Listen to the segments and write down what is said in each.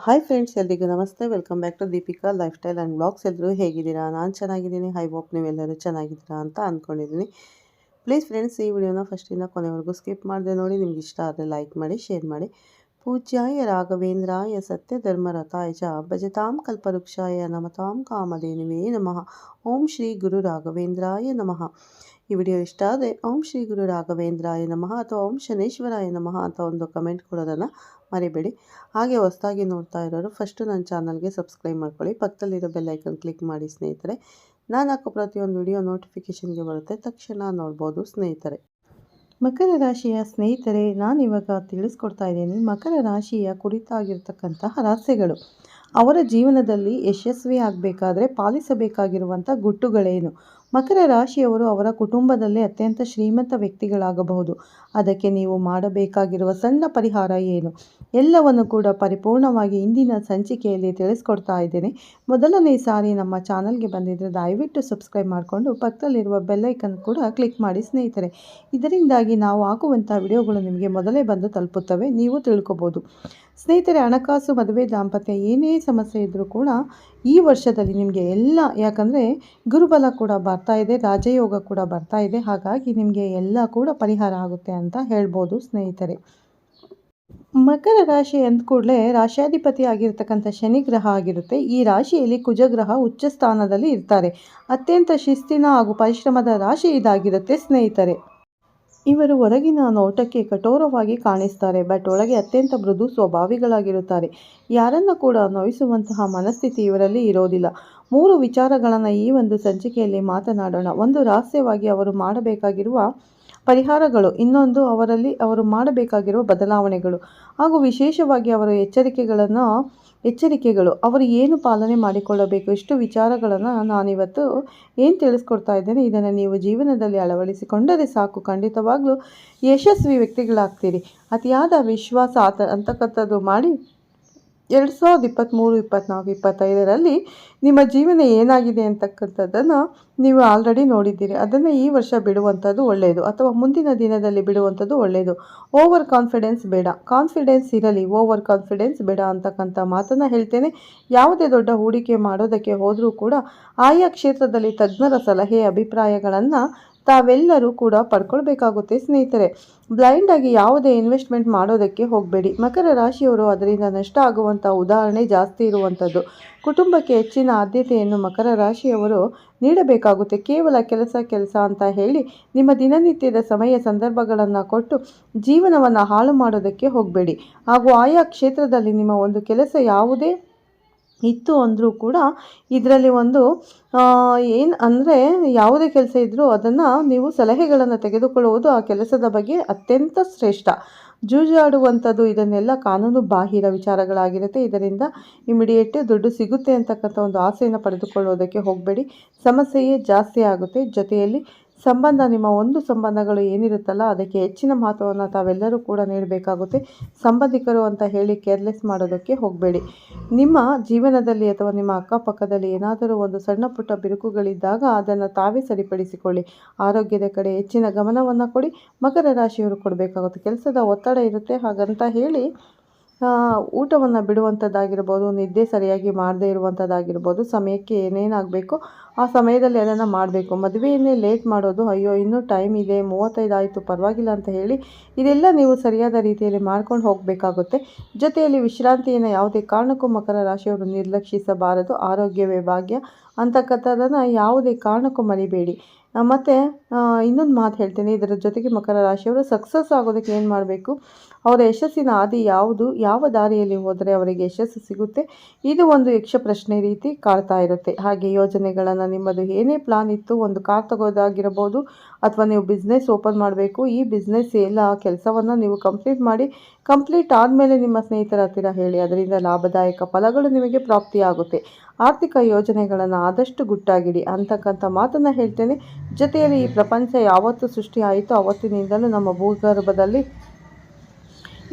Hi friends, ಎಲ್ರಿಗೂ ನಮಸ್ತೆ. Welcome back to Deepika lifestyle and blogs. ಎಲ್ಲರೂ ಹೇಗಿದ್ದೀರಾ? ನಾನು ಚೆನ್ನಾಗಿದ್ದೀನಿ. ಐ ಹೋಪ್ ನೀವೆಲ್ಲರೂ ಚೆನ್ನಾಗಿದ್ದೀರಾ ಅಂತ ಅಂದ್ಕೊಂಡಿದ್ದೀನಿ. ಪ್ಲೀಸ್ ಫ್ರೆಂಡ್ಸ್, ಈ ವಿಡಿಯೋನ ಫಸ್ಟಿಂದ ಕೊನೆವರೆಗೂ ಸ್ಕಿಪ್ ಮಾಡದೆ ನೋಡಿ. ನಿಮ್ಗೆ ಇಷ್ಟ ಆದರೆ ಲೈಕ್ ಮಾಡಿ, ಶೇರ್ ಮಾಡಿ. ಪೂಜ್ಯಾಯ ರಾಘವೇಂದ್ರಾಯ ಸತ್ಯಧರ್ಮರತಾಯ ಚ ಭಜತಾಂ ಕಲ್ಪವೃಕ್ಷಾಯ ನಮತಾಂ ಕಾಮಧೇನುವೇ ನಮಃ. ಓಂ ಶ್ರೀ ಗುರು ರಾಘವೇಂದ್ರಾಯ ನಮಃ. ಈ ವಿಡಿಯೋ ಇಷ್ಟ ಆದರೆ ಓಂ ಶ್ರೀ ಗುರು ರಾಘವೇಂದ್ರಾಯ ನಮಃ ಅಥವಾ ಓಂ ಶನೇಶ್ವರಾಯ ನಮಃ ಅಂತ ಒಂದು ಕಮೆಂಟ್ ಕೊಡೋದನ್ನು ಮರಿಬೇಡಿ. ಹಾಗೆ ಹೊಸದಾಗಿ ನೋಡ್ತಾ ಇರೋರು ಫಸ್ಟು ನನ್ನ ಚಾನಲ್ಗೆ ಸಬ್ಸ್ಕ್ರೈಬ್ ಮಾಡ್ಕೊಳ್ಳಿ. ಪಕ್ಕದಲ್ಲಿರೋ ಬೆಲ್ ಐಕನ್ ಕ್ಲಿಕ್ ಮಾಡಿ ಸ್ನೇಹಿತರೆ. ನಾನು ಹಾಕೋ ಪ್ರತಿಯೊಂದು ವಿಡಿಯೋ ನೋಟಿಫಿಕೇಷನ್ಗೆ ಬರುತ್ತೆ, ತಕ್ಷಣ ನೋಡ್ಬೋದು ಸ್ನೇಹಿತರೆ. ಮಕರ ರಾಶಿಯ ಸ್ನೇಹಿತರೆ, ನಾನಿವಾಗ ತಿಳಿಸ್ಕೊಡ್ತಾ ಇದ್ದೀನಿ ಮಕರ ರಾಶಿಯ ಕುರಿತಾಗಿರ್ತಕ್ಕಂತಹ ರಹಸ್ಯಗಳು. ಅವರ ಜೀವನದಲ್ಲಿ ಯಶಸ್ವಿ ಆಗಬೇಕಾದ್ರೆ ಪಾಲಿಸಬೇಕಾಗಿರುವಂಥ ಗುಟ್ಟುಗಳೇನು? ಮಕರ ರಾಶಿಯವರು ಅವರ ಕುಟುಂಬದಲ್ಲಿ ಅತ್ಯಂತ ಶ್ರೀಮಂತ ವ್ಯಕ್ತಿಗಳಾಗಬಹುದು. ಅದಕ್ಕೆ ನೀವು ಮಾಡಬೇಕಾಗಿರುವ ಸಣ್ಣ ಪರಿಹಾರ ಏನು? ಎಲ್ಲವನ್ನು ಕೂಡ ಪರಿಪೂರ್ಣವಾಗಿ ಇಂದಿನ ಸಂಚಿಕೆಯಲ್ಲಿ ತಿಳಿಸ್ಕೊಡ್ತಾ ಇದ್ದೇನೆ. ಮೊದಲನೇ ಸಾರಿ ನಮ್ಮ ಚಾನಲ್ಗೆ ಬಂದಿದ್ದರೆ ದಯವಿಟ್ಟು ಸಬ್ಸ್ಕ್ರೈಬ್ ಮಾಡಿಕೊಂಡು ಪಕ್ಕದಲ್ಲಿರುವ ಬೆಲ್ಲೈಕನ್ ಕೂಡ ಕ್ಲಿಕ್ ಮಾಡಿ ಸ್ನೇಹಿತರೆ. ಇದರಿಂದಾಗಿ ನಾವು ಹಾಕುವಂಥ ವಿಡಿಯೋಗಳು ನಿಮಗೆ ಮೊದಲೇ ಬಂದು ತಲುಪುತ್ತವೆ, ನೀವು ತಿಳ್ಕೊಬೋದು ಸ್ನೇಹಿತರೆ. ಹಣಕಾಸು, ಮದುವೆ, ದಾಂಪತ್ಯ ಏನೇ ಸಮಸ್ಯೆ ಇದ್ದರೂ ಕೂಡ ಈ ವರ್ಷದಲ್ಲಿ ನಿಮಗೆ ಎಲ್ಲ, ಯಾಕಂದರೆ ಗುರುಬಲ ಕೂಡ ಬರ್ತಾ ಇದೆ, ರಾಜಯೋಗ ಕೂಡ ಬರ್ತಾ ಇದೆ. ಹಾಗಾಗಿ ನಿಮಗೆ ಎಲ್ಲ ಕೂಡ ಪರಿಹಾರ ಆಗುತ್ತೆ ಅಂತ ಹೇಳ್ಬೋದು ಸ್ನೇಹಿತರೆ. ಮಕರ ರಾಶಿ ಅಂದ ಕೂಡಲೇ ರಾಶಿಯಾಧಿಪತಿ ಆಗಿರ್ತಕ್ಕಂಥ ಶನಿ ಗ್ರಹ ಆಗಿರುತ್ತೆ. ಈ ರಾಶಿಯಲ್ಲಿ ಕುಜಗ್ರಹ ಉಚ್ಚ ಸ್ಥಾನದಲ್ಲಿ ಇರ್ತಾರೆ. ಅತ್ಯಂತ ಶಿಸ್ತಿನ ಹಾಗೂ ಪರಿಶ್ರಮದ ರಾಶಿ ಇದಾಗಿರುತ್ತೆ ಸ್ನೇಹಿತರೆ. ಇವರು ಹೊರಗಿನ ನೋಟಕ್ಕೆ ಕಠೋರವಾಗಿ ಕಾಣಿಸ್ತಾರೆ, ಬಟ್ ಒಳಗೆ ಅತ್ಯಂತ ಮೃದು ಸ್ವಭಾವಿಗಳಾಗಿರುತ್ತಾರೆ. ಯಾರನ್ನು ಕೂಡ ನೋಯಿಸುವಂತಹ ಮನಸ್ಥಿತಿ ಇವರಲ್ಲಿ ಇರೋದಿಲ್ಲ. 3 ವಿಚಾರಗಳನ್ನು ಈ ಒಂದು ಸಂಚಿಕೆಯಲ್ಲಿ ಮಾತನಾಡೋಣ. ಒಂದು, ರಹಸ್ಯವಾಗಿ ಅವರು ಮಾಡಬೇಕಾಗಿರುವ ಪರಿಹಾರಗಳು. ಇನ್ನೊಂದು, ಅವರು ಮಾಡಬೇಕಾಗಿರುವ ಬದಲಾವಣೆಗಳು. ಹಾಗೂ ವಿಶೇಷವಾಗಿ ಅವರ ಎಚ್ಚರಿಕೆಗಳು ಅವರು ಏನು ಪಾಲನೆ ಮಾಡಿಕೊಳ್ಳಬೇಕು. ಇಷ್ಟು ವಿಚಾರಗಳನ್ನು ನಾನಿವತ್ತು ಏನು ತಿಳಿಸ್ಕೊಡ್ತಾ ಇದ್ದೇನೆ, ಇದನ್ನು ನೀವು ಜೀವನದಲ್ಲಿ ಅಳವಡಿಸಿಕೊಂಡರೆ ಸಾಕು, ಖಂಡಿತವಾಗ್ಲೂ ಯಶಸ್ವಿ ವ್ಯಕ್ತಿಗಳಾಗ್ತೀರಿ. ಅತಿಯಾದ ವಿಶ್ವಾಸ ಅಂತಕ್ಕಂಥದ್ದು ಮಾಡಿ 2023, 24, 25ರಲ್ಲಿ ನಿಮ್ಮ ಜೀವನ ಏನಾಗಿದೆ ಅಂತಕ್ಕಂಥದ್ದನ್ನು ನೀವು ಆಲ್ರೆಡಿ ನೋಡಿದ್ದೀರಿ. ಅದನ್ನು ಈ ವರ್ಷ ಬಿಡುವಂಥದ್ದು ಒಳ್ಳೆಯದು, ಅಥವಾ ಮುಂದಿನ ದಿನದಲ್ಲಿ ಬಿಡುವಂಥದ್ದು ಒಳ್ಳೆಯದು. ಓವರ್ ಕಾನ್ಫಿಡೆನ್ಸ್ ಬೇಡ, ಕಾನ್ಫಿಡೆನ್ಸ್ ಇರಲಿ, ಓವರ್ ಕಾನ್ಫಿಡೆನ್ಸ್ ಬೇಡ ಅಂತಕ್ಕಂಥ ಮಾತನ್ನು ಹೇಳ್ತೇನೆ. ಯಾವುದೇ ದೊಡ್ಡ ಹೂಡಿಕೆ ಮಾಡೋದಕ್ಕೆ ಹೋದರೂ ಕೂಡ ಆಯಾ ಕ್ಷೇತ್ರದಲ್ಲಿ ತಜ್ಞರ ಸಲಹೆ, ಅಭಿಪ್ರಾಯಗಳನ್ನು ತಾವೆಲ್ಲರೂ ಕೂಡ ಪಡ್ಕೊಳ್ಬೇಕಾಗುತ್ತೆ ಸ್ನೇಹಿತರೆ. ಬ್ಲೈಂಡಾಗಿ ಯಾವುದೇ ಇನ್ವೆಸ್ಟ್ಮೆಂಟ್ ಮಾಡೋದಕ್ಕೆ ಹೋಗಬೇಡಿ. ಮಕರ ರಾಶಿಯವರು ಅದರಿಂದ ನಷ್ಟ ಆಗುವಂಥ ಉದಾಹರಣೆ ಜಾಸ್ತಿ ಇರುವಂಥದ್ದು. ಕುಟುಂಬಕ್ಕೆ ಹೆಚ್ಚಿನ ಆದ್ಯತೆಯನ್ನು ಮಕರ ರಾಶಿಯವರು ನೀಡಬೇಕಾಗುತ್ತೆ. ಕೇವಲ ಕೆಲಸ ಅಂತ ಹೇಳಿ ನಿಮ್ಮ ದಿನನಿತ್ಯದ ಸಮಯ ಸಂದರ್ಭಗಳನ್ನು ಕೊಟ್ಟು ಜೀವನವನ್ನು ಹಾಳು ಮಾಡೋದಕ್ಕೆ ಹೋಗಬೇಡಿ. ಹಾಗೂ ಆಯಾ ಕ್ಷೇತ್ರದಲ್ಲಿ ನಿಮ್ಮ ಒಂದು ಕೆಲಸ ಯಾವುದೇ ಇತ್ತು ಅಂದರೂ ಕೂಡ ಇದರಲ್ಲಿ ಒಂದು ಏನು ಅಂದರೆ, ಯಾವುದೇ ಕೆಲಸ ಇದ್ದರೂ ಅದನ್ನು ನೀವು ಸಲಹೆಗಳನ್ನು ತೆಗೆದುಕೊಳ್ಳುವುದು ಆ ಕೆಲಸದ ಬಗ್ಗೆ ಅತ್ಯಂತ ಶ್ರೇಷ್ಠ. ಜೂಜಾಡುವಂಥದ್ದು ಇದನ್ನೆಲ್ಲ ಕಾನೂನು ಬಾಹಿರ ವಿಚಾರಗಳಾಗಿರುತ್ತೆ. ಇದರಿಂದ ಇಮಿಡಿಯೇಟ್ ದುಡ್ಡು ಸಿಗುತ್ತೆ ಅಂತಕ್ಕಂಥ ಒಂದು ಆಸೆಯನ್ನು ಪಡೆದುಕೊಳ್ಳೋದಕ್ಕೆ ಹೋಗಬೇಡಿ. ಸಮಸ್ಯೆಯೇ ಜಾಸ್ತಿ ಆಗುತ್ತೆ. ಜೊತೆಯಲ್ಲಿ ನಿಮ್ಮ ಒಂದು ಸಂಬಂಧಗಳು ಏನಿರುತ್ತಲ್ಲ ಅದಕ್ಕೆ ಹೆಚ್ಚಿನ ಮಹತ್ವವನ್ನು ತಾವೆಲ್ಲರೂ ಕೂಡ ನೀಡಬೇಕಾಗುತ್ತೆ. ಸಂಬಂಧಿಕರು ಅಂತ ಹೇಳಿ ಕೇರ್ಲೆಸ್ ಮಾಡೋದಕ್ಕೆ ಹೋಗಬೇಡಿ. ನಿಮ್ಮ ಜೀವನದಲ್ಲಿ ಅಥವಾ ನಿಮ್ಮ ಅಕ್ಕಪಕ್ಕದಲ್ಲಿ ಏನಾದರೂ ಒಂದು ಸಣ್ಣ ಪುಟ್ಟ ಬಿರುಕುಗಳಿದ್ದಾಗ ಅದನ್ನು ತಾವೇ ಸರಿಪಡಿಸಿಕೊಳ್ಳಿ. ಆರೋಗ್ಯದ ಕಡೆ ಹೆಚ್ಚಿನ ಗಮನವನ್ನು ಕೊಡಿ. ಮಕರ ರಾಶಿಯವರು ಕೊಡಬೇಕಾಗುತ್ತೆ. ಕೆಲಸದ ಒತ್ತಡ ಇರುತ್ತೆ, ಹಾಗಂತ ಹೇಳಿ ಊಟವನ್ನು ಬಿಡುವಂಥದ್ದಾಗಿರ್ಬೋದು, ನಿದ್ದೆ ಸರಿಯಾಗಿ ಮಾಡದೇ ಇರುವಂಥದ್ದಾಗಿರ್ಬೋದು, ಸಮಯಕ್ಕೆ ಏನೇನಾಗಬೇಕು ಆ ಸಮಯದಲ್ಲಿ ಅದನ್ನು ಮಾಡಬೇಕು. ಮದುವೆಯನ್ನೇ ಲೇಟ್ ಮಾಡೋದು, ಅಯ್ಯೋ ಇನ್ನೂ ಟೈಮ್ ಇದೆ, 35 ಆಯಿತು ಪರವಾಗಿಲ್ಲ ಅಂತ ಹೇಳಿ ಇದೆಲ್ಲ ನೀವು ಸರಿಯಾದ ರೀತಿಯಲ್ಲಿ ಮಾಡ್ಕೊಂಡು ಹೋಗಬೇಕಾಗುತ್ತೆ. ಜೊತೆಯಲ್ಲಿ ವಿಶ್ರಾಂತಿಯನ್ನು ಯಾವುದೇ ಕಾರಣಕ್ಕೂ ಮಕರ ರಾಶಿಯವರು ನಿರ್ಲಕ್ಷಿಸಬಾರದು. ಆರೋಗ್ಯವೇ ಭಾಗ್ಯ ಅಂತಕ್ಕಂಥದ್ದನ್ನು ಯಾವುದೇ ಕಾರಣಕ್ಕೂ ಮರಿಬೇಡಿ. ಮತ್ತು ಇನ್ನೊಂದು ಮಾತು ಹೇಳ್ತೀನಿ, ಇದರ ಜೊತೆಗೆ ಮಕರ ರಾಶಿಯವರು ಸಕ್ಸಸ್ ಆಗೋದಕ್ಕೆ ಏನು ಮಾಡಬೇಕು, ಅವರ ಯಶಸ್ಸಿನ ಹಾದಿ ಯಾವುದು, ಯಾವ ದಾರಿಯಲ್ಲಿ ಹೋದರೆ ಅವರಿಗೆ ಯಶಸ್ಸು ಸಿಗುತ್ತೆ, ಇದು ಒಂದು ಯಕ್ಷ ಪ್ರಶ್ನೆ ರೀತಿ ಕಾಡ್ತಾ ಇರುತ್ತೆ. ಹಾಗೆ ಯೋಜನೆಗಳನ್ನು, ನಿಮ್ಮದು ಏನೇ ಪ್ಲಾನ್ ಇತ್ತು, ಒಂದು ಕಾರ್ ತಗೋದಾಗಿರ್ಬೋದು, ಅಥವಾ ನೀವು ಬಿಸ್ನೆಸ್ ಓಪನ್ ಮಾಡಬೇಕು, ಈ ಬಿಸ್ನೆಸ್ ಎಲ್ಲ ಕೆಲಸವನ್ನು ನೀವು ಕಂಪ್ಲೀಟ್ ಆದಮೇಲೆ ನಿಮ್ಮ ಸ್ನೇಹಿತರ ಹತ್ತಿರ ಹೇಳಿ. ಅದರಿಂದ ಲಾಭದಾಯಕ ಫಲಗಳು ನಿಮಗೆ ಪ್ರಾಪ್ತಿಯಾಗುತ್ತೆ. ಆರ್ಥಿಕ ಯೋಜನೆಗಳನ್ನು ಆದಷ್ಟು ಗುಟ್ಟಾಗಿಡಿ ಅಂತಕ್ಕಂಥ ಮಾತನ್ನು ಹೇಳ್ತೇನೆ. ಜೊತೆಯಲ್ಲಿ ಈ ಪ್ರಪಂಚ ಯಾವತ್ತು ಸೃಷ್ಟಿ ಆಯಿತು ಅವತ್ತಿನಿಂದಲೂ ನಮ್ಮ ಭೂಗರ್ಭದಲ್ಲಿ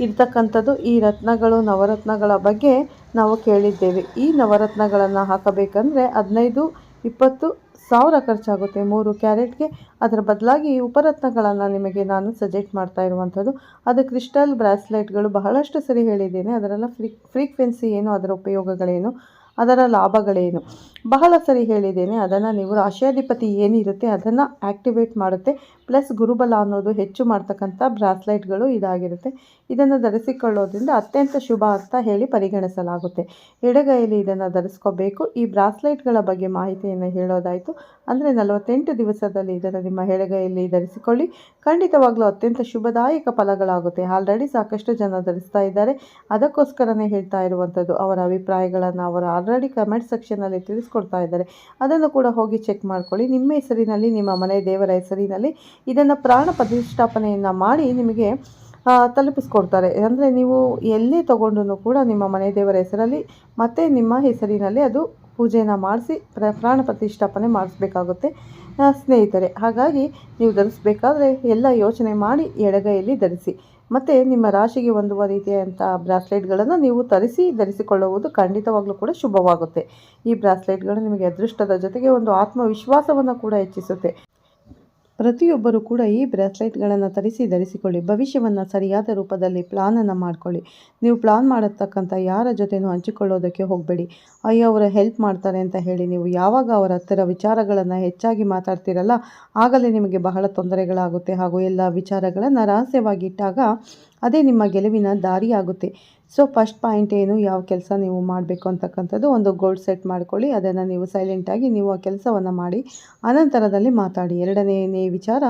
ಇರ್ತಕ್ಕಂಥದ್ದು ಈ ರತ್ನಗಳು, ನವರತ್ನಗಳ ಬಗ್ಗೆ ನಾವು ಕೇಳಿದ್ದೇವೆ. ಈ ನವರತ್ನಗಳನ್ನು ಹಾಕಬೇಕಂದ್ರೆ 15, 20 1000 ಖರ್ಚಾಗುತ್ತೆ 3 ಕ್ಯಾರೆಟ್ಗೆ. ಅದರ ಬದಲಾಗಿ ಉಪರತ್ನಗಳನ್ನು ನಿಮಗೆ ನಾನು ಸಜೆಸ್ಟ್ ಮಾಡ್ತಾ ಇರುವಂಥದ್ದು. ಅದು ಕ್ರಿಸ್ಟಲ್ ಬ್ರಾಸ್ಲೆಟ್ಗಳು ಬಹಳಷ್ಟು ಸರಿ ಹೇಳಿದ್ದೇನೆ. ಅದರೆಲ್ಲ ಫ್ರೀಕ್ವೆನ್ಸಿ ಏನು, ಅದರ ಉಪಯೋಗಗಳೇನು, ಅದರ ಲಾಭಗಳೇನು ಬಹಳ ಸರಿ ಹೇಳಿದ್ದೇನೆ. ಅದನ್ನು ನೀವು ರಾಶ್ಯಾಧಿಪತಿ ಏನಿರುತ್ತೆ ಅದನ್ನು ಆ್ಯಕ್ಟಿವೇಟ್ ಮಾಡುತ್ತೆ. ಪ್ಲಸ್ ಗುರುಬಲ ಅನ್ನೋದು ಹೆಚ್ಚು ಮಾಡ್ತಕ್ಕಂಥ ಬ್ರಾಸ್ಲೈಟ್ಗಳು ಇದಾಗಿರುತ್ತೆ. ಇದನ್ನು ಧರಿಸಿಕೊಳ್ಳೋದ್ರಿಂದ ಅತ್ಯಂತ ಶುಭ ಅಂತ ಹೇಳಿ ಪರಿಗಣಿಸಲಾಗುತ್ತೆ. ಎಡಗೈಯಲ್ಲಿ ಇದನ್ನು ಧರಿಸ್ಕೋಬೇಕು. ಈ ಬ್ರಾಸ್ಲೈಟ್ಗಳ ಬಗ್ಗೆ ಮಾಹಿತಿಯನ್ನು ಹೇಳೋದಾಯಿತು. ಅಂದರೆ 48 ದಿವಸದಲ್ಲಿ ಇದನ್ನು ನಿಮ್ಮ ಎಡಗೈಯಲ್ಲಿ ಧರಿಸಿಕೊಳ್ಳಿ. ಖಂಡಿತವಾಗ್ಲೂ ಅತ್ಯಂತ ಶುಭದಾಯಕ ಫಲಗಳಾಗುತ್ತೆ. ಆಲ್ರೆಡಿ ಸಾಕಷ್ಟು ಜನ ಧರಿಸ್ತಾ ಇದ್ದಾರೆ. ಅದಕ್ಕೋಸ್ಕರನೇ ಹೇಳ್ತಾ ಇರುವಂಥದ್ದು. ಅವರ ಅಭಿಪ್ರಾಯಗಳನ್ನು ಅವರು ಆಲ್ರೆಡಿ ಕಮೆಂಟ್ ಸೆಕ್ಷನಲ್ಲಿ ತಿಳಿಸ್ಕೊಡ್ತಾ ಇದ್ದಾರೆ. ಅದನ್ನು ಕೂಡ ಹೋಗಿ ಚೆಕ್ ಮಾಡ್ಕೊಳ್ಳಿ. ನಿಮ್ಮ ಹೆಸರಿನಲ್ಲಿ, ನಿಮ್ಮ ಮನೆ ದೇವರ ಹೆಸರಿನಲ್ಲಿ ಇದನ್ನು ಪ್ರಾಣ ಪ್ರತಿಷ್ಠಾಪನೆಯನ್ನು ಮಾಡಿ ನಿಮಗೆ ತಲುಪಿಸ್ಕೊಡ್ತಾರೆ. ಅಂದರೆ ನೀವು ಎಲ್ಲೇ ತಗೊಂಡು ಕೂಡ ನಿಮ್ಮ ಮನೆ ದೇವರ ಹೆಸರಲ್ಲಿ ಮತ್ತು ನಿಮ್ಮ ಹೆಸರಿನಲ್ಲಿ ಅದು ಪೂಜೆಯನ್ನು ಮಾಡಿಸಿ ಪ್ರಾಣ ಪ್ರತಿಷ್ಠಾಪನೆ ಮಾಡಿಸ್ಬೇಕಾಗುತ್ತೆ ಸ್ನೇಹಿತರೆ. ಹಾಗಾಗಿ ನೀವು ಧರಿಸಬೇಕಾದ್ರೆ ಎಲ್ಲ ಯೋಚನೆ ಮಾಡಿ ಎಡಗೈಯಲ್ಲಿ ಧರಿಸಿ. ಮತ್ತು ನಿಮ್ಮ ರಾಶಿಗೆ ಹೊಂದುವ ರೀತಿಯಂಥ ಬ್ರಾಸ್ಲೆಟ್ಗಳನ್ನು ನೀವು ಧರಿಸಿಕೊಳ್ಳುವುದು ಖಂಡಿತವಾಗ್ಲೂ ಕೂಡ ಶುಭವಾಗುತ್ತೆ. ಈ ಬ್ರಾಸ್ಲೆಟ್ಗಳು ನಿಮಗೆ ಅದೃಷ್ಟದ ಜೊತೆಗೆ ಒಂದು ಆತ್ಮವಿಶ್ವಾಸವನ್ನು ಕೂಡ ಹೆಚ್ಚಿಸುತ್ತೆ. ಪ್ರತಿಯೊಬ್ಬರೂ ಕೂಡ ಈ ಬ್ರಾಸ್ಲೆಟ್ಗಳನ್ನು ಧರಿಸಿಕೊಳ್ಳಿ. ಭವಿಷ್ಯವನ್ನು ಸರಿಯಾದ ರೂಪದಲ್ಲಿ ಪ್ಲಾನನ್ನು ಮಾಡಿಕೊಳ್ಳಿ. ನೀವು ಪ್ಲಾನ್ ಮಾಡತಕ್ಕಂಥ ಯಾರ ಜೊತೆನೂ ಹಂಚಿಕೊಳ್ಳೋದಕ್ಕೆ ಹೋಗಬೇಡಿ. ಅಯ್ಯೋ ಅವರು ಹೆಲ್ಪ್ ಮಾಡ್ತಾರೆ ಅಂತ ಹೇಳಿ ನೀವು ಯಾವಾಗ ಅವರ ಹತ್ತಿರ ವಿಚಾರಗಳನ್ನು ಹೆಚ್ಚಾಗಿ ಮಾತಾಡ್ತಿರಲ್ಲ, ಆಗಲೇ ನಿಮಗೆ ಬಹಳ ತೊಂದರೆಗಳಾಗುತ್ತೆ. ಹಾಗೂ ಎಲ್ಲ ವಿಚಾರಗಳನ್ನು ರಹಸ್ಯವಾಗಿ ಇಟ್ಟಾಗ ಅದೇ ನಿಮ್ಮ ಗೆಲುವಿನ ದಾರಿಯಾಗುತ್ತೆ. ಸೊ ಫಸ್ಟ್ ಪಾಯಿಂಟ್ ಏನು, ಯಾವ ಕೆಲಸ ನೀವು ಮಾಡಬೇಕು ಅಂತಕ್ಕಂಥದ್ದು ಒಂದು ಗೋಲ್ ಸೆಟ್ ಮಾಡ್ಕೊಳ್ಳಿ. ಅದನ್ನು ನೀವು ಸೈಲೆಂಟಾಗಿ ನೀವು ಆ ಕೆಲಸವನ್ನು ಮಾಡಿ ಅನಂತರದಲ್ಲಿ ಮಾತಾಡಿ. ಎರಡನೇ ವಿಚಾರ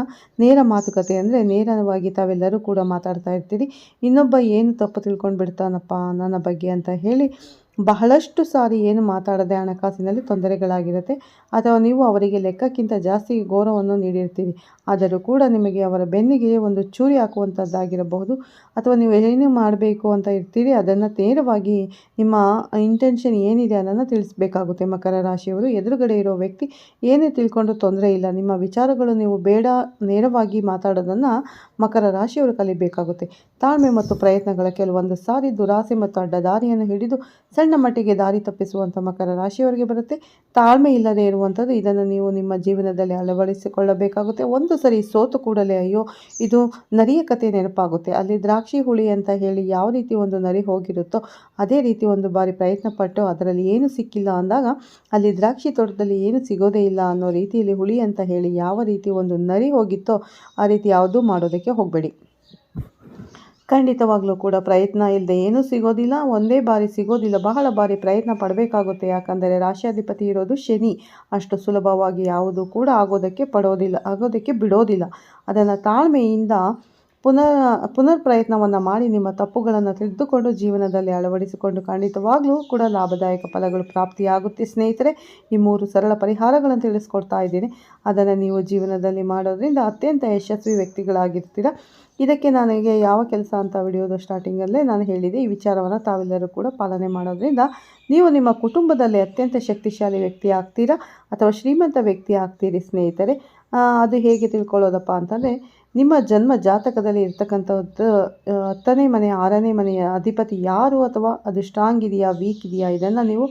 ನೇರ ಮಾತುಕತೆ. ಅಂದರೆ ನೇರವಾಗಿ ತಾವೆಲ್ಲರೂ ಕೂಡ ಮಾತಾಡ್ತಾ ಇರ್ತೀರಿ. ಇನ್ನೊಬ್ಬ ಏನು ತಪ್ಪು ತಿಳ್ಕೊಂಡು ಬಿಡ್ತಾನಪ್ಪ ನನ್ನ ಬಗ್ಗೆ ಅಂತ ಹೇಳಿ ಬಹಳಷ್ಟು ಸಾರಿ ಏನು ಮಾತಾಡದೆ ಹಣಕಾಸಿನಲ್ಲಿ ತೊಂದರೆಗಳಾಗಿರುತ್ತೆ. ಅಥವಾ ನೀವು ಅವರಿಗೆ ಲೆಕ್ಕಕ್ಕಿಂತ ಜಾಸ್ತಿ ಗೌರವವನ್ನು ನೀಡಿರ್ತೀರಿ. ಆದರೂ ಕೂಡ ನಿಮಗೆ ಅವರ ಬೆನ್ನಿಗೆ ಒಂದು ಚೂರಿ ಹಾಕುವಂಥದ್ದಾಗಿರಬಹುದು. ಅಥವಾ ನೀವು ಏನು ಮಾಡಬೇಕು ಅಂತ ಇರ್ತೀರಿ ಅದನ್ನು ನೇರವಾಗಿ ನಿಮ್ಮ ಇಂಟೆನ್ಷನ್ ಏನಿದೆ ಅದನ್ನು ತಿಳಿಸ್ಬೇಕಾಗುತ್ತೆ. ಮಕರ ರಾಶಿಯವರು ಎದುರುಗಡೆ ಇರೋ ವ್ಯಕ್ತಿ ಏನೇ ತಿಳ್ಕೊಂಡು ತೊಂದರೆ ಇಲ್ಲ. ನಿಮ್ಮ ವಿಚಾರಗಳು ನೀವು ಬೇಡ ನೇರವಾಗಿ ಮಾತಾಡೋದನ್ನು ಮಕರ ರಾಶಿಯವರು ಕಲಿಬೇಕಾಗುತ್ತೆ. ತಾಳ್ಮೆ ಮತ್ತು ಪ್ರಯತ್ನಗಳ ಕೆಲವೊಂದು ಸಾರಿ ದುರಾಸೆ ಮತ್ತು ಅಡ್ಡದಾರಿಯನ್ನು ಹಿಡಿದು ಸಣ್ಣ ಮಟ್ಟಿಗೆ ದಾರಿ ತಪ್ಪಿಸುವಂಥ ಮಕರ ರಾಶಿಯವರಿಗೆ ಬರುತ್ತೆ. ತಾಳ್ಮೆ ಇಲ್ಲದೆ ಇರುವಂಥದ್ದು, ಇದನ್ನು ನೀವು ನಿಮ್ಮ ಜೀವನದಲ್ಲಿ ಅಳವಡಿಸಿಕೊಳ್ಳಬೇಕಾಗುತ್ತೆ. ಒಂದು ಸರಿ ಸೋತು ಕೂಡಲೇ ಅಯ್ಯೋ ಇದು ನರಿಯ ಕತೆ ನೆನಪಾಗುತ್ತೆ. ಅಲ್ಲಿ ದ್ರಾಕ್ಷಿ ಹುಳಿ ಅಂತ ಹೇಳಿ ಯಾವ ರೀತಿ ಒಂದು ನರಿ ಹೋಗಿರುತ್ತೋ ಅದೇ ರೀತಿ ಒಂದು ಬಾರಿ ಪ್ರಯತ್ನ ಪಟ್ಟು ಅದರಲ್ಲಿ ಏನು ಸಿಕ್ಕಿಲ್ಲ ಅಂದಾಗ ಅಲ್ಲಿ ದ್ರಾಕ್ಷಿ ತೋಟದಲ್ಲಿ ಏನು ಸಿಗೋದೇ ಇಲ್ಲ ಅನ್ನೋ ರೀತಿಯಲ್ಲಿ ಹುಳಿ ಅಂತ ಹೇಳಿ ಯಾವ ರೀತಿ ಒಂದು ನರಿ ಹೋಗಿತ್ತೋ ಆ ರೀತಿ ಯಾವುದೂ ಮಾಡೋದಕ್ಕೆ ಹೋಗಬೇಡಿ. ಖಂಡಿತವಾಗ್ಲೂ ಕೂಡ ಪ್ರಯತ್ನ ಇಲ್ಲದೆ ಏನೂ ಸಿಗೋದಿಲ್ಲ. ಒಂದೇ ಬಾರಿ ಸಿಗೋದಿಲ್ಲ, ಬಹಳ ಬಾರಿ ಪ್ರಯತ್ನ ಪಡಬೇಕಾಗುತ್ತೆ. ಯಾಕಂದರೆ ರಾಶ್ಯಾಧಿಪತಿ ಇರೋದು ಶನಿ. ಅಷ್ಟು ಸುಲಭವಾಗಿ ಯಾವುದೂ ಕೂಡ ಆಗೋದಕ್ಕೆ ಬಿಡೋದಿಲ್ಲ. ಅದನ್ನು ತಾಳ್ಮೆಯಿಂದ ಪುನರ್ ಪ್ರಯತ್ನವನ್ನು ಮಾಡಿ ನಿಮ್ಮ ತಪ್ಪುಗಳನ್ನು ತಿಳಿದುಕೊಂಡು ಜೀವನದಲ್ಲಿ ಅಳವಡಿಸಿಕೊಂಡು ಖಂಡಿತವಾಗ್ಲೂ ಕೂಡ ಲಾಭದಾಯಕ ಫಲಗಳು ಪ್ರಾಪ್ತಿಯಾಗುತ್ತೆ. ಸ್ನೇಹಿತರೆ, ಈ 3 ಸರಳ ಪರಿಹಾರಗಳನ್ನು ತಿಳಿಸ್ಕೊಡ್ತಾ ಇದ್ದೀನಿ. ಅದನ್ನು ನೀವು ಜೀವನದಲ್ಲಿ ಮಾಡೋದ್ರಿಂದ ಅತ್ಯಂತ ಯಶಸ್ವಿ ವ್ಯಕ್ತಿಗಳಾಗಿರ್ತೀರ. ಇದಕ್ಕೆ ನನಗೆ ಯಾವ ಕೆಲಸ ಅಂತ ವಿಡಿಯೋದ ಸ್ಟಾರ್ಟಿಂಗಲ್ಲೇ ನಾನು ಹೇಳಿದೆ. ಈ ವಿಚಾರವನ್ನು ತಾವೆಲ್ಲರೂ ಕೂಡ ಪಾಲನೆ ಮಾಡೋದ್ರಿಂದ ನೀವು ನಿಮ್ಮ ಕುಟುಂಬದಲ್ಲಿ ಅತ್ಯಂತ ಶಕ್ತಿಶಾಲಿ ವ್ಯಕ್ತಿ ಆಗ್ತೀರಾ ಅಥವಾ ಶ್ರೀಮಂತ ವ್ಯಕ್ತಿ ಆಗ್ತೀರಿ ಸ್ನೇಹಿತರೆ. ಅದು ಹೇಗೆ ತಿಳ್ಕೊಳ್ಳೋದಪ್ಪ ಅಂತಂದರೆ, ನಿಮ್ಮ ಜನ್ಮ ಜಾತಕದಲ್ಲಿ ಇರ್ತಕ್ಕಂಥದ್ದು 10ನೇ ಮನೆ 6ನೇ ಮನೆಯ ಅಧಿಪತಿ ಯಾರು ಅಥವಾ ಅದು ಸ್ಟ್ರಾಂಗ್ ಇದೆಯಾ ವೀಕ್ ಇದೆಯಾ ಇದನ್ನು ನೀವು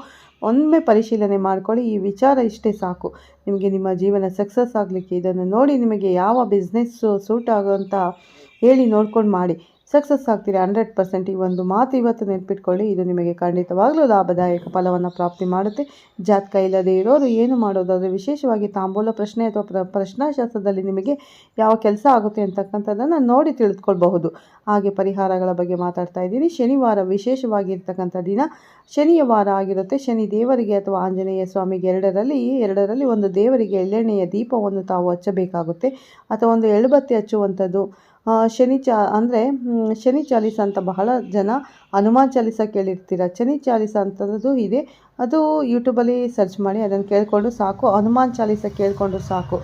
ಒಮ್ಮೆ ಪರಿಶೀಲನೆ ಮಾಡ್ಕೊಳ್ಳಿ. ಈ ವಿಚಾರ ಇಷ್ಟೇ ಸಾಕು ನಿಮಗೆ ನಿಮ್ಮ ಜೀವನ ಸಕ್ಸಸ್ ಆಗಲಿಕ್ಕೆ. ಇದನ್ನು ನೋಡಿ ನಿಮಗೆ ಯಾವ ಬಿಸ್ನೆಸ್ಸು ಸೂಟ್ ಆಗೋಂಥ ಹೇಳಿ ನೋಡ್ಕೊಂಡು ಮಾಡಿ ಸಕ್ಸಸ್ ಆಗ್ತೀರಿ 100%. ಈ ಒಂದು ಮಾತು ಇವತ್ತು ನೆನಪಿಟ್ಕೊಳ್ಳಿ. ಇದು ನಿಮಗೆ ಖಂಡಿತವಾಗ್ಲೂ ಲಾಭದಾಯಕ ಫಲವನ್ನು ಪ್ರಾಪ್ತಿ ಮಾಡುತ್ತೆ. ಜಾತಕ ಇಲ್ಲದೆ ಇರೋರು ಏನು ಮಾಡೋದು, ಅದು ವಿಶೇಷವಾಗಿ ತಾಂಬೂಲ ಪ್ರಶ್ನೆ ಅಥವಾ ಪ್ರಶ್ನಾಶಾಸ್ತ್ರದಲ್ಲಿ ನಿಮಗೆ ಯಾವ ಕೆಲಸ ಆಗುತ್ತೆ ಅಂತಕ್ಕಂಥದ್ದನ್ನು ನೋಡಿ ತಿಳಿದುಕೊಳ್ಬಹುದು. ಹಾಗೆ ಪರಿಹಾರಗಳ ಬಗ್ಗೆ ಮಾತಾಡ್ತಾ ಇದ್ದೀನಿ. ಶನಿವಾರ ವಿಶೇಷವಾಗಿರ್ತಕ್ಕಂಥ ದಿನ ಶನಿಯ ವಾರ ಆಗಿರುತ್ತೆ. ಶನಿ ದೇವರಿಗೆ ಅಥವಾ ಆಂಜನೇಯ ಸ್ವಾಮಿಗೆ ಎರಡರಲ್ಲಿ ಒಂದು ದೇವರಿಗೆ ಎಳ್ಳೆಣ್ಣೆಯ ದೀಪವನ್ನು ತಾವು ಹಚ್ಚಬೇಕಾಗುತ್ತೆ. ಅಥವಾ ಒಂದು ಎಳ್ಳುಬತ್ತಿ ಹಚ್ಚುವಂಥದ್ದು. ಶನಿ ಚಾಲಿಸ ಅಂತ ಬಹಳ ಜನ ಹನುಮಾನ್ ಚಾಲಿಸ ಕೇಳಿರ್ತೀರ. ಶನಿ ಚಾಲಿಸ ಅಂತದ್ದು ಇದೆ, ಅದು ಯೂಟ್ಯೂಬಲ್ಲಿ ಸರ್ಚ್ ಮಾಡಿ ಅದನ್ನು ಕೇಳಿಕೊಂಡು ಸಾಕು. ಹನುಮಾನ್ ಚಾಲಿಸ ಕೇಳಿಕೊಂಡು ಸಾಕು.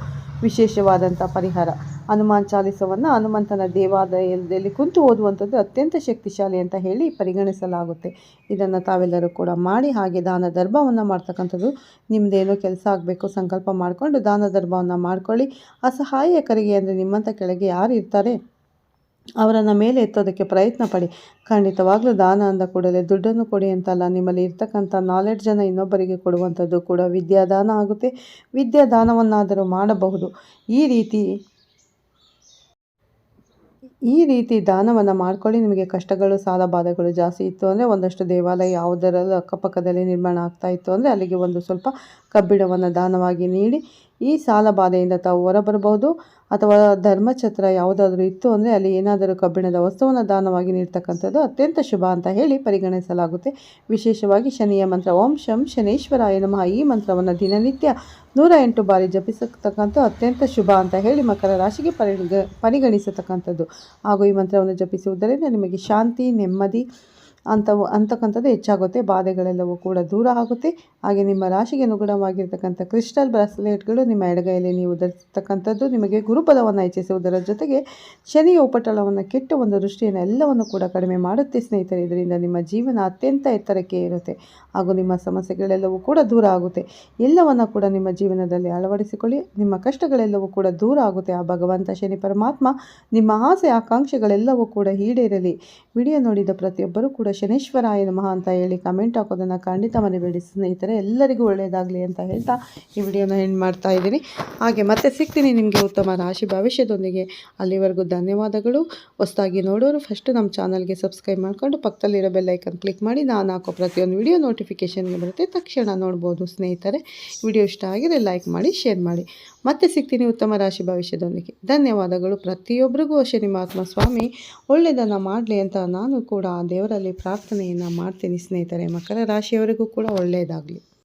ವಿಶೇಷವಾದಂಥ ಪರಿಹಾರ ಹನುಮಾನ್ ಚಾಲಿಸವನ್ನು ಹನುಮಂತನ ದೇವಾಲಯದಲ್ಲಿ ಕುಂತು ಓದುವಂಥದ್ದು ಅತ್ಯಂತ ಶಕ್ತಿಶಾಲಿ ಅಂತ ಹೇಳಿ ಪರಿಗಣಿಸಲಾಗುತ್ತೆ. ಇದನ್ನು ತಾವೆಲ್ಲರೂ ಕೂಡ ಮಾಡಿ. ಹಾಗೆ ದಾನ ಧರ್ಮವನ್ನು ಮಾಡ್ತಕ್ಕಂಥದ್ದು, ನಿಮ್ಮದೇನೋ ಕೆಲಸ ಆಗಬೇಕು ಸಂಕಲ್ಪ ಮಾಡಿಕೊಂಡು ದಾನ ಧರ್ಮವನ್ನು ಮಾಡ್ಕೊಳ್ಳಿ. ಅಸಹಾಯಕರಿಗೆ ಅಂದರೆ ನಿಮ್ಮಂಥ ಕೆಳಗೆ ಯಾರು ಇರ್ತಾರೆ ಅವರನ್ನು ಮೇಲೆ ಎತ್ತೋದಕ್ಕೆ ಪ್ರಯತ್ನ ಪಡಿ. ಖಂಡಿತವಾಗ್ಲೂ ದಾನ ಅಂದ ಕೂಡಲೇ ದುಡ್ಡನ್ನು ಕೊಡಿ ಅಂತಲ್ಲ, ನಿಮ್ಮಲ್ಲಿ ಇರ್ತಕ್ಕಂಥ ನಾಲೆಡ್ಜನ್ನು ಇನ್ನೊಬ್ಬರಿಗೆ ಕೊಡುವಂಥದ್ದು ಕೂಡ ವಿದ್ಯಾದಾನ ಆಗುತ್ತೆ. ವಿದ್ಯಾದಾನವನ್ನಾದರೂ ಮಾಡಬಹುದು. ಈ ರೀತಿ ದಾನವನ್ನು ಮಾಡ್ಕೊಳ್ಳಿ. ನಿಮಗೆ ಕಷ್ಟಗಳು, ಸಾಲ ಬಾಧೆಗಳು ಜಾಸ್ತಿ ಇತ್ತು ಅಂದರೆ ಒಂದಷ್ಟು ದೇವಾಲಯ ಯಾವುದರಲ್ಲೂ ಅಕ್ಕಪಕ್ಕದಲ್ಲಿ ನಿರ್ಮಾಣ ಆಗ್ತಾ ಇತ್ತು ಅಂದರೆ ಅಲ್ಲಿಗೆ ಒಂದು ಸ್ವಲ್ಪ ಕಬ್ಬಿಣವನ್ನು ದಾನವಾಗಿ ನೀಡಿ ಈ ಸಾಲ ಬಾಧೆಯಿಂದ ತಾವು ಹೊರಬರಬಹುದು. ಅಥವಾ ಧರ್ಮಛತ್ರ ಯಾವುದಾದ್ರೂ ಇತ್ತು ಅಂದರೆ ಅಲ್ಲಿ ಏನಾದರೂ ಕಬ್ಬಿಣದ ವಸ್ತುವನ್ನು ದಾನವಾಗಿ ನೀಡ್ತಕ್ಕಂಥದ್ದು ಅತ್ಯಂತ ಶುಭ ಅಂತ ಹೇಳಿ ಪರಿಗಣಿಸಲಾಗುತ್ತೆ. ವಿಶೇಷವಾಗಿ ಶನಿಯ ಮಂತ್ರ ಓಂ ಶಂ ಶನೇಶ್ವರಾಯ ನಮಃ ಈ ಮಂತ್ರವನ್ನು ದಿನನಿತ್ಯ 108 ಬಾರಿ ಜಪಿಸತಕ್ಕಂಥ ಅತ್ಯಂತ ಶುಭ ಅಂತ ಹೇಳಿ ಮಕರ ರಾಶಿಗೆ ಪರಿಗಣಿಸತಕ್ಕಂಥದ್ದು. ಹಾಗೂ ಈ ಮಂತ್ರವನ್ನು ಜಪಿಸುವುದರಿಂದ ನಿಮಗೆ ಶಾಂತಿ, ನೆಮ್ಮದಿ ಅಂತಕ್ಕಂಥದ್ದು ಹೆಚ್ಚಾಗುತ್ತೆ. ಬಾಧೆಗಳೆಲ್ಲವೂ ಕೂಡ ದೂರ ಆಗುತ್ತೆ. ಹಾಗೆ ನಿಮ್ಮ ರಾಶಿಗೆ ಅನುಗುಣವಾಗಿರ್ತಕ್ಕಂಥ ಕ್ರಿಸ್ಟಲ್ ಬ್ರಾಸ್ಲೆಟ್ಗಳು ನಿಮ್ಮ ಎಡಗೈಯಲ್ಲಿ ನೀವು ಧರಿಸತಕ್ಕಂಥದ್ದು ನಿಮಗೆ ಗುರುಬಲವನ್ನು ಹೆಚ್ಚಿಸುವುದರ ಜೊತೆಗೆ ಶನಿಯ ಉಪಟಳವನ್ನು ಕೆಟ್ಟ ಒಂದು ದೃಷ್ಟಿಯನ್ನು ಎಲ್ಲವನ್ನು ಕೂಡ ಕಡಿಮೆ ಮಾಡುತ್ತೆ ಸ್ನೇಹಿತರೆ. ಇದರಿಂದ ನಿಮ್ಮ ಜೀವನ ಅತ್ಯಂತ ಎತ್ತರಕ್ಕೆ ಇರುತ್ತೆ ಹಾಗೂ ನಿಮ್ಮ ಸಮಸ್ಯೆಗಳೆಲ್ಲವೂ ಕೂಡ ದೂರ ಆಗುತ್ತೆ. ಎಲ್ಲವನ್ನು ಕೂಡ ನಿಮ್ಮ ಜೀವನದಲ್ಲಿ ಅಳವಡಿಸಿಕೊಳ್ಳಿ. ನಿಮ್ಮ ಕಷ್ಟಗಳೆಲ್ಲವೂ ಕೂಡ ದೂರ ಆಗುತ್ತೆ. ಆ ಭಗವಂತ ಶನಿ ಪರಮಾತ್ಮ ನಿಮ್ಮ ಆಸೆ ಆಕಾಂಕ್ಷೆಗಳೆಲ್ಲವೂ ಕೂಡ ಈಡೇರಲಿ. ವಿಡಿಯೋ ನೋಡಿದ ಪ್ರತಿಯೊಬ್ಬರೂ ಕೂಡ ಶನೇಶ್ವರಾಯ ನಮಃ ಅಂತ ಹೇಳಿ ಕಮೆಂಟ್ ಹಾಕೋದನ್ನು ಖಂಡಿತ ಮರಿಬೇಡಿ ಸ್ನೇಹಿತರೆ. ಎಲ್ಲರಿಗೂ ಒಳ್ಳೆಯದಾಗಲಿ ಅಂತ ಹೇಳ್ತಾ ಈ ವಿಡಿಯೋನ ಎಂಡ್ ಮಾಡ್ತಾ ಇದ್ದೀನಿ. ಹಾಗೆ ಮತ್ತೆ ಸಿಗ್ತೀನಿ ನಿಮಗೆ ಉತ್ತಮ ರಾಶಿ ಭವಿಷ್ಯದೊಂದಿಗೆ. ಅಲ್ಲಿವರೆಗೂ ಧನ್ಯವಾದಗಳು. ಹೊಸದಾಗಿ ನೋಡೋರು ಫಸ್ಟ್ ನಮ್ಮ ಚಾನಲ್ಗೆ ಸಬ್ಸ್ಕ್ರೈಬ್ ಮಾಡ್ಕೊಂಡು ಪಕ್ಕದಲ್ಲಿರೋ ಬೆಲ್ ಐಕನ್ ಕ್ಲಿಕ್ ಮಾಡಿ ನಾನು ಹಾಕೋ ಪ್ರತಿಯೊಂದು ವಿಡಿಯೋ ನೋಟಿಫಿಕೇಷನ್ಗೆ ಬರುತ್ತೆ, ತಕ್ಷಣ ನೋಡ್ಬೋದು ಸ್ನೇಹಿತರೆ. ವಿಡಿಯೋ ಇಷ್ಟ ಆಗಿದೆ ಲೈಕ್ ಮಾಡಿ, ಶೇರ್ ಮಾಡಿ. ಮತ್ತೆ ಸಿಗ್ತೀನಿ ಉತ್ತಮ ರಾಶಿ ಭವಿಷ್ಯದೊಂದಿಗೆ. ಧನ್ಯವಾದಗಳು. ಪ್ರತಿಯೊಬ್ಬರಿಗೂ ಶನಿ ಮಹಾತ್ಮ ಸ್ವಾಮಿ ಒಳ್ಳೆಯದನ್ನು ಮಾಡಲಿ ಅಂತ ನಾನು ಕೂಡ ದೇವರಲ್ಲಿ ಪ್ರಾರ್ಥನೆಯನ್ನು ಮಾಡ್ತೀನಿ ಸ್ನೇಹಿತರೆ. ಮಕರ ರಾಶಿಯವರಿಗೂ ಕೂಡ ಒಳ್ಳೆಯದಾಗಲಿ.